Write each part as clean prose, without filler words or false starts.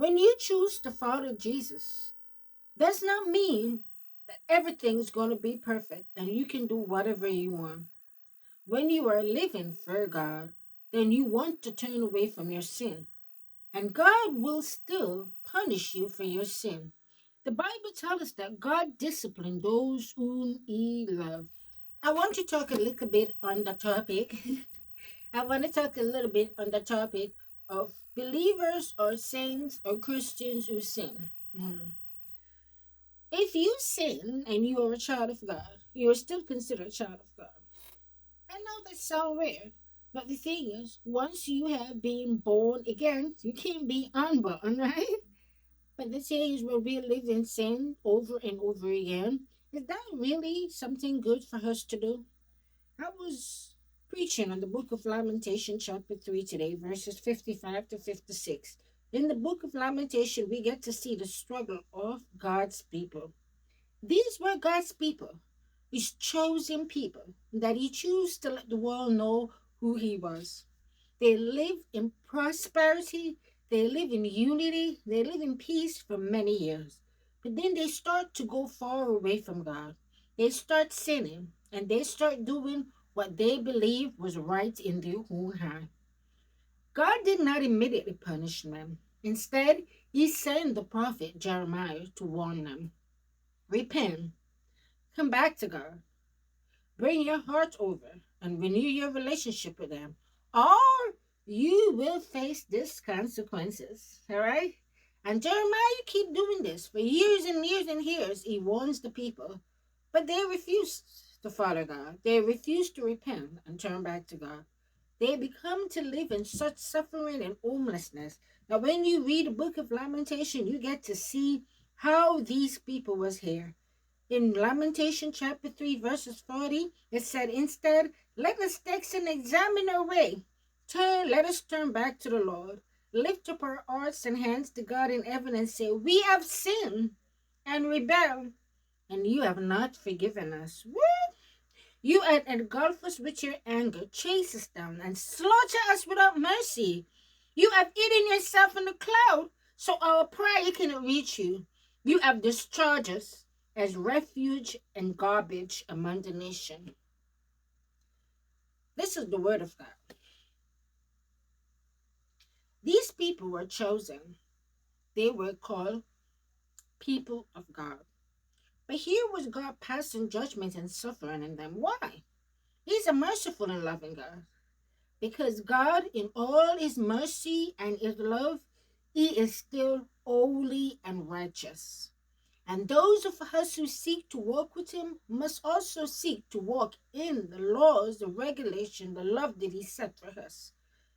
When you choose to follow Jesus, does not mean that everything's going to be perfect and you can do whatever you want. When you are living for God, then you want to turn away from your sin, and God will still punish you for your sin. The Bible tells us that God disciplines those whom He loves. I want to talk a little bit on the topic. I want to talk a little bit on the topic of believers or saints or Christians who sin. If you sin and you are a child of God, you are still considered a child of God. I know that sounds weird, but the thing is, once you have been born again, you can't be unborn, right? But the thing is, when we live in sin over and over again, is that really something good for us to do? I was preaching on the book of Lamentation, chapter 3 today, verses 55 to 56. In the book of Lamentation, we get to see the struggle of God's people. These were God's people, His chosen people, that He chose to let the world know who He was. They live in prosperity, they live in unity, they live in peace for many years. But then they start to go far away from God. They start sinning and they start doing what they believe was right in their own heart. God did not immediately punish them. Instead, He sent the prophet Jeremiah to warn them. Repent, come back to God. Bring your heart over and renew your relationship with them, or you will face these consequences. All right? And Jeremiah keep doing this for years and years and years. He warns the people, but they refuse to follow God. They refuse to repent and turn back to God. They become to live in such suffering and homelessness that when you read the book of Lamentation, you get to see how these people was here. In Lamentation chapter 3, verses 40, it said, instead, let us take and examine our way. Let us turn back to the Lord. Lift up our hearts and hands to God in heaven and say, we have sinned and rebelled, and you have not forgiven us. Woo! You had engulfed us with your anger, chase us down, and slaughter us without mercy. You have hidden yourself in the cloud, so our prayer cannot reach you. You have discharged us as refuge and garbage among the nation. This is the word of God. These people were chosen. They were called people of God. But here was God passing judgment and suffering in them. Why? He's a merciful and loving God. Because God, in all His mercy and His love, He is still holy and righteous. And those of us who seek to walk with Him must also seek to walk in the laws, the regulation, the love that He set for us.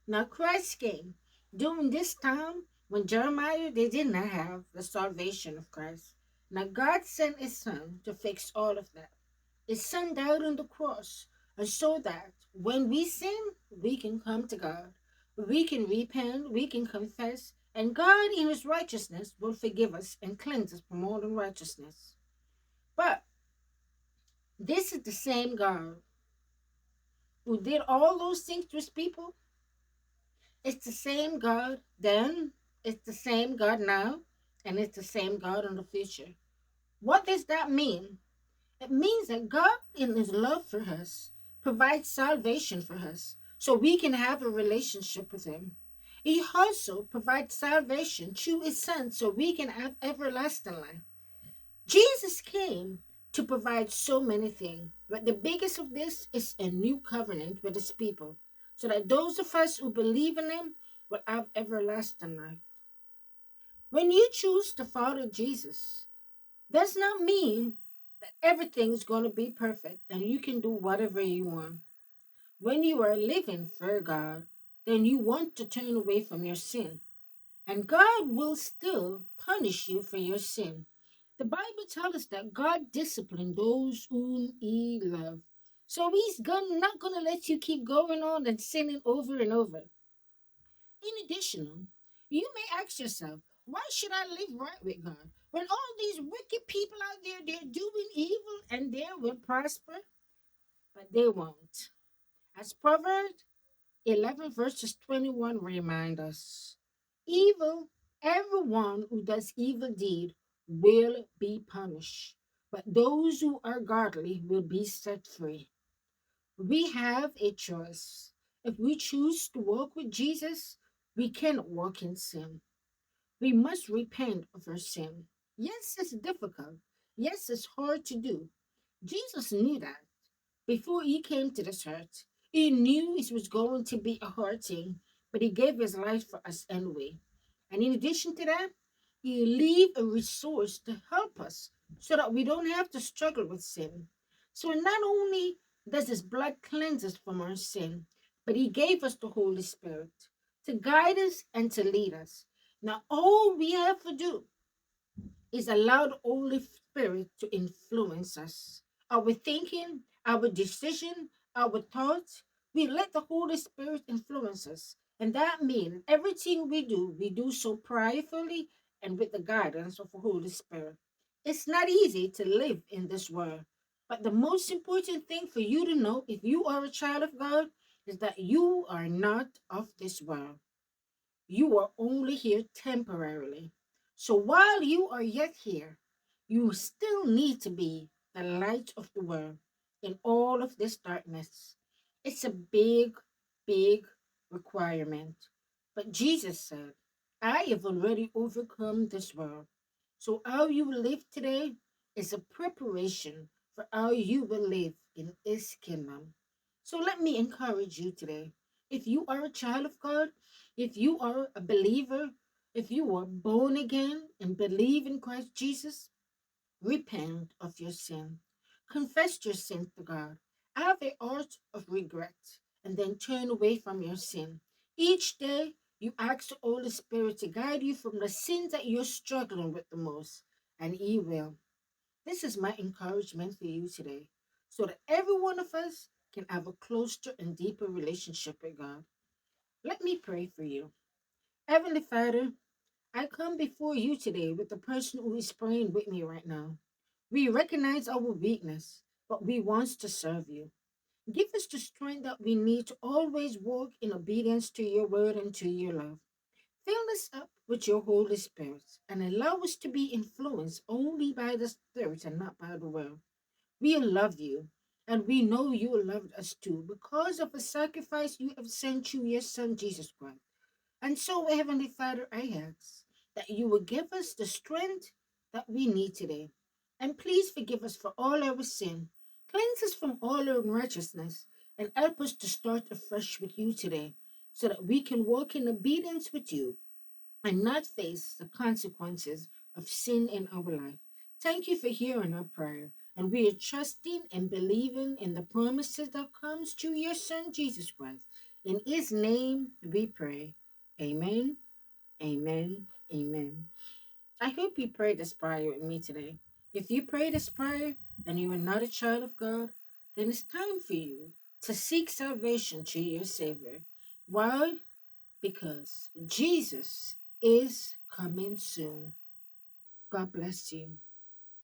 Now, Christ came during this time when Jeremiah, they did not have the salvation of Christ. Now, God sent His Son to fix all of that. His Son died on the cross, and so that when we sin, we can come to God. We can repent, we can confess, and God, in His righteousness, will forgive us and cleanse us from all unrighteousness. But this is the same God who did all those things to His people. It's the same God then, it's the same God now, and it's the same God in the future. What does that mean? It means that God, in His love for us, provides salvation for us so we can have a relationship with Him. He also provides salvation through His Son so we can have everlasting life. Jesus came to provide so many things, but the biggest of this is a new covenant with His people so that those of us who believe in Him will have everlasting life. When you choose to follow Jesus, does not mean that everything's going to be perfect and you can do whatever you want. When you are living for God, then you want to turn away from your sin. And God will still punish you for your sin. The Bible tells us that God disciplines those whom He loves. So not going to let you keep going on and sinning over and over. In addition, you may ask yourself, why should I live right with God? When all these wicked people out there, they're doing evil and they will prosper, but they won't. As Proverbs 11 verses 21 remind us, evil Everyone who does evil deed will be punished, but those who are godly will be set free. We have a choice. If we choose to walk with Jesus, we cannot walk in sin. We must repent of our sin. Yes, it's difficult. Yes, it's hard to do. Jesus knew that. Before he came to this earth, he knew it was going to be a hard thing, but he gave his life for us anyway. And in addition to that, he leave a resource to help us so that we don't have to struggle with sin. So not only does his blood cleanse us from our sin, but he gave us the Holy Spirit to guide us and to lead us. Now all we have to do is allow the Holy Spirit to influence us. Our thinking, our decision, our thoughts, we let the Holy Spirit influence us. And that means everything we do so prayerfully and with the guidance of the Holy Spirit. It's not easy to live in this world. But the most important thing for you to know if you are a child of God is that you are not of this world. You are only here temporarily. So while you are yet here, you still need to be the light of the world in all of this darkness. It's a big, big requirement. But Jesus said, I have already overcome this world. So how you live today is a preparation for how you will live in His kingdom. So let me encourage you today. If you are a child of God, if you are a believer, if you are born again and believe in Christ Jesus, repent of your sin. Confess your sin to God. Have a heart of regret and then turn away from your sin. Each day, you ask the Holy Spirit to guide you from the sins that you're struggling with the most, and He will. This is my encouragement for you today, so that every one of us can have a closer and deeper relationship with God. Let me pray for you. Heavenly Father, I come before you today with the person who is praying with me right now. We recognize our weakness, but we want to serve you. Give us the strength that we need to always walk in obedience to your word and to your love. Fill us up with your Holy Spirit and allow us to be influenced only by the Spirit and not by the world. We love you, and we know you loved us too because of the sacrifice you have sent through your Son, Jesus Christ. And so, Heavenly Father, I ask that you will give us the strength that we need today. And please forgive us for all our sin. Cleanse us from all our unrighteousness and help us to start afresh with you today so that we can walk in obedience with you and not face the consequences of sin in our life. Thank you for hearing our prayer. And we are trusting and believing in the promises that comes through your Son, Jesus Christ. In his name we pray. Amen, amen, amen. I hope you prayed this prayer with me today. If you prayed this prayer and you are not a child of God, then it's time for you to seek salvation to your Savior. Why? Because Jesus is coming soon. God bless you.